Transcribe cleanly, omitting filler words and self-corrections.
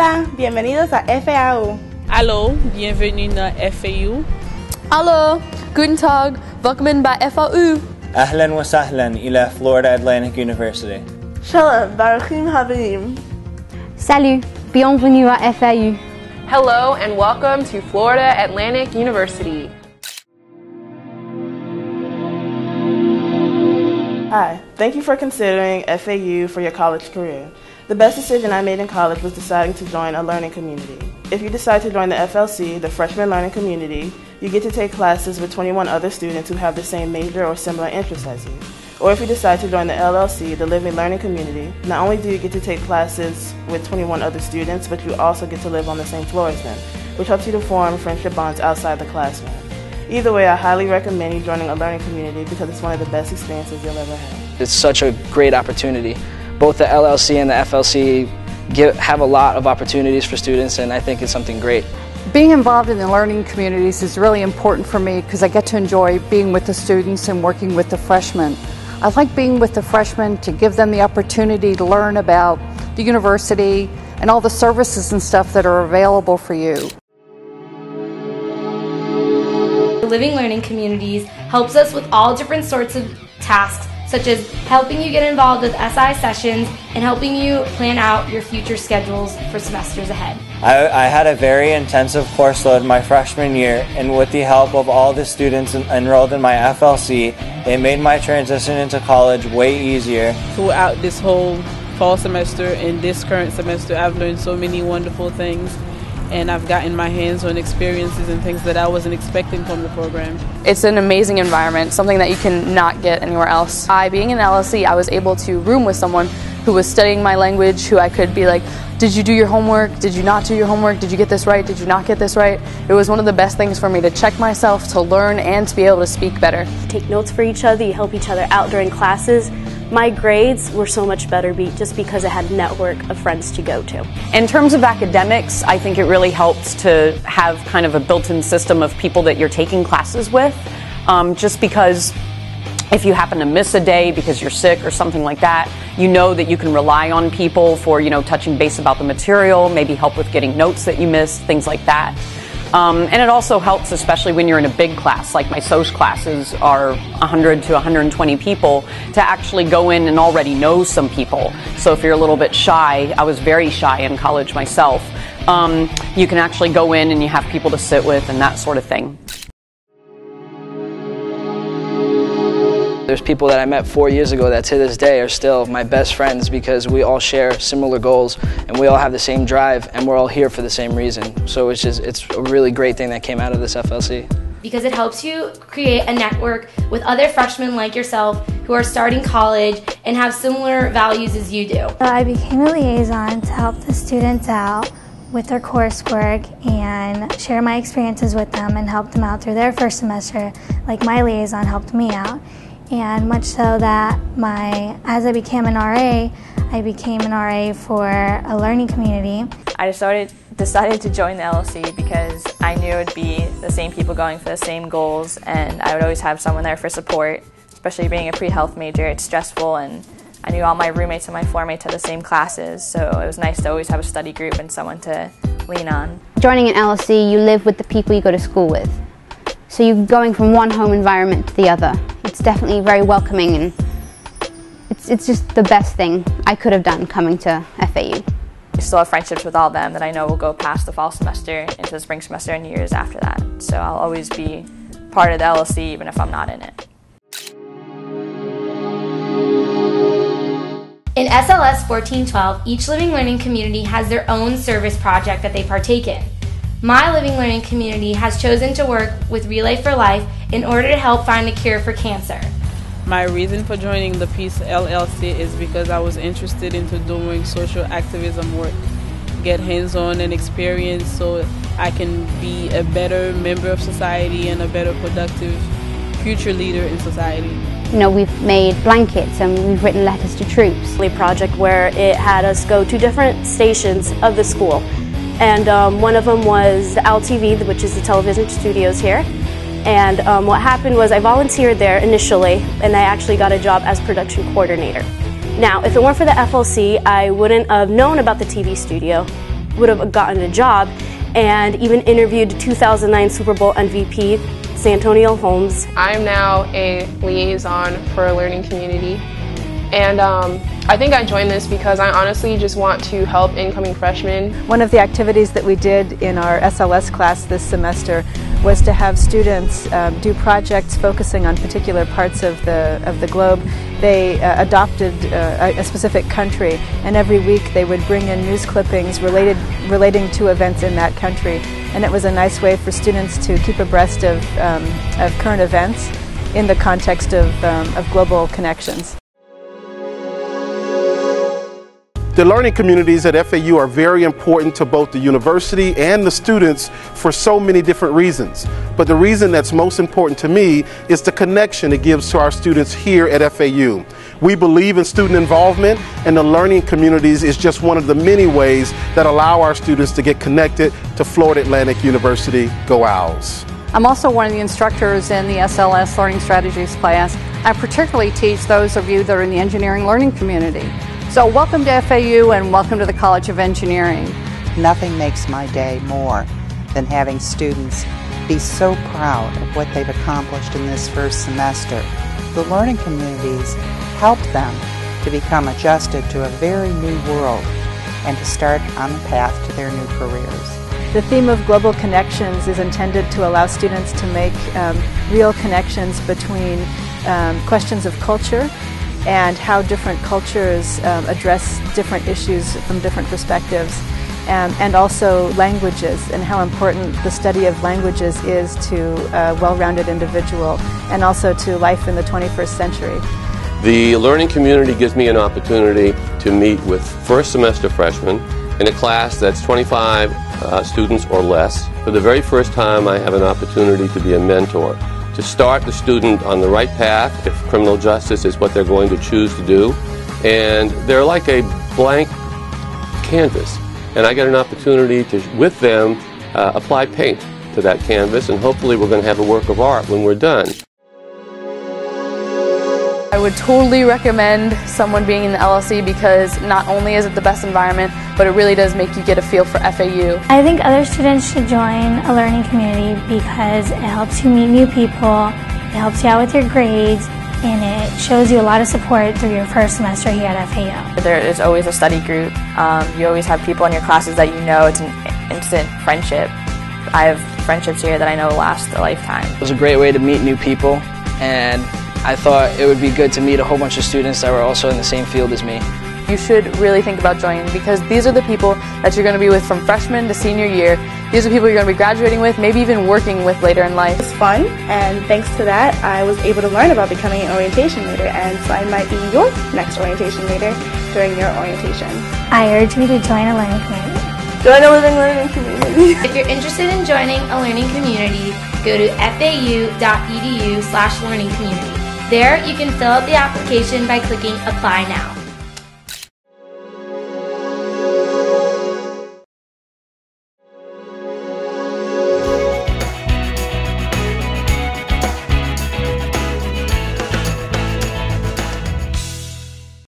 Hola, bienvenidos a FAU. Hallo, bienvenue na FAU. Hallo, guten Tag, willkommen bei FAU. أهلا وسهلا إلى Florida Atlantic University. Shalom, baruchim habim. Salut, bienvenue à FAU. Hello and welcome to Florida Atlantic University. Hi, thank you for considering FAU for your college career. The best decision I made in college was deciding to join a learning community. If you decide to join the FLC, the Freshman Learning Community, you get to take classes with 21 other students who have the same major or similar interests as you. Or if you decide to join the LLC, the Living Learning Community, not only do you get to take classes with 21 other students, but you also get to live on the same floor as them, which helps you to form friendship bonds outside the classroom. Either way, I highly recommend you joining a learning community because it's one of the best experiences you'll ever have. It's such a great opportunity. Both the LLC and the FLC have a lot of opportunities for students, and I think it's something great. Being involved in the learning communities is really important for me because I get to enjoy being with the students and working with the freshmen. I like being with the freshmen to give them the opportunity to learn about the university and all the services and stuff that are available for you. Living Learning Communities helps us with all different sorts of tasks, such as helping you get involved with SI sessions and helping you plan out your future schedules for semesters ahead. I had a very intensive course load my freshman year, and with the help of all the students enrolled in my FLC, it made my transition into college way easier. Throughout this whole fall semester and this current semester, I've learned so many wonderful things, and I've gotten my hands-on experiences and things that I wasn't expecting from the program. It's an amazing environment, something that you can not get anywhere else. Being in LLC, I was able to room with someone who was studying my language, who I could be like, did you do your homework? Did you not do your homework? Did you get this right? Did you not get this right? It was one of the best things for me to check myself, to learn, and to be able to speak better. You take notes for each other, you help each other out during classes. My grades were so much better just because I had a network of friends to go to. In terms of academics, I think it really helps to have kind of a built-in system of people that you're taking classes with, just because if you happen to miss a day because you're sick or something like that, you know that you can rely on people for, touching base about the material, maybe help with getting notes that you missed, things like that. And it also helps, especially when you're in a big class, like my SOC classes are 100 to 120 people, to actually go in and already know some people. So if you're a little bit shy, I was very shy in college myself, you can actually go in and you have people to sit with and that sort of thing. There's people that I met 4 years ago that to this day are still my best friends because we all share similar goals and we all have the same drive and we're all here for the same reason. So it's a really great thing that came out of this FLC. Because it helps you create a network with other freshmen like yourself who are starting college and have similar values as you do. I became a liaison to help the students out with their coursework and share my experiences with them and help them out through their first semester, like my liaison helped me out. And much so that as I became an RA, I became an RA for a learning community. I decided to join the LLC because I knew it would be the same people going for the same goals, and I would always have someone there for support, especially being a pre-health major. It's stressful, and I knew all my roommates and my floor mates had the same classes, so it was nice to always have a study group and someone to lean on. Joining an LLC, you live with the people you go to school with. So you're going from one home environment to the other. It's definitely very welcoming, and it's just the best thing I could have done coming to FAU. I still have friendships with all of them that I know will go past the fall semester into the spring semester and years after that. So I'll always be part of the LLC even if I'm not in it. In SLS 1412, each Living Learning Community has their own service project that they partake in. My Living Learning Community has chosen to work with Relay for Life in order to help find a cure for cancer. My reason for joining the Peace LLC is because I was interested into doing social activism work, get hands-on and experience so I can be a better member of society and a better productive future leader in society. We've made blankets and we've written letters to troops. A project where it had us go to different stations of the school. And one of them was the ALTV, which is the television studios here. And what happened was I volunteered there initially, and I actually got a job as production coordinator. Now, if it weren't for the FLC, I wouldn't have known about the TV studio, would have gotten a job, and even interviewed 2009 Super Bowl MVP Santonio Holmes. I'm now a liaison for a learning community, and I think I joined this because I honestly just want to help incoming freshmen. One of the activities that we did in our SLS class this semester was to have students do projects focusing on particular parts of the globe. They adopted a specific country, and every week they would bring in news clippings relating to events in that country. And it was a nice way for students to keep abreast of current events in the context of global connections. The learning communities at FAU are very important to both the university and the students for so many different reasons. But the reason that's most important to me is the connection it gives to our students here at FAU. We believe in student involvement, and the learning communities is just one of the many ways that allow our students to get connected to Florida Atlantic University. Go Owls! I'm also one of the instructors in the SLS Learning Strategies class. I particularly teach those of you that are in the engineering learning community. So welcome to FAU and welcome to the College of Engineering. Nothing makes my day more than having students be so proud of what they've accomplished in this first semester. The learning communities help them to become adjusted to a very new world and to start on the path to their new careers. The theme of global connections is intended to allow students to make real connections between questions of culture and how different cultures address different issues from different perspectives, and also languages, and how important the study of languages is to a well-rounded individual and also to life in the 21st century. The learning community gives me an opportunity to meet with first semester freshmen in a class that's 25 students or less. For the very first time, I have an opportunity to be a mentor, to start the student on the right path if criminal justice is what they're going to choose to do. And they're like a blank canvas. And I get an opportunity to, with them, apply paint to that canvas, and hopefully we're going to have a work of art when we're done. I would totally recommend someone being in the LLC because not only is it the best environment, but it really does make you get a feel for FAU. I think other students should join a learning community because it helps you meet new people, it helps you out with your grades, and it shows you a lot of support through your first semester here at FAU. There is always a study group. You always have people in your classes that you know. It's an instant friendship. I have friendships here that I know last a lifetime. It was a great way to meet new people, and I thought it would be good to meet a whole bunch of students that were also in the same field as me. You should really think about joining because these are the people that you're going to be with from freshman to senior year. These are people you're going to be graduating with, maybe even working with later in life. It's fun, and thanks to that, I was able to learn about becoming an orientation leader, and so I might be your next orientation leader during your orientation. I urge you to join a learning community. Join a learning community. If you're interested in joining a learning community, go to fau.edu/learningcommunity. There, you can fill out the application by clicking Apply Now.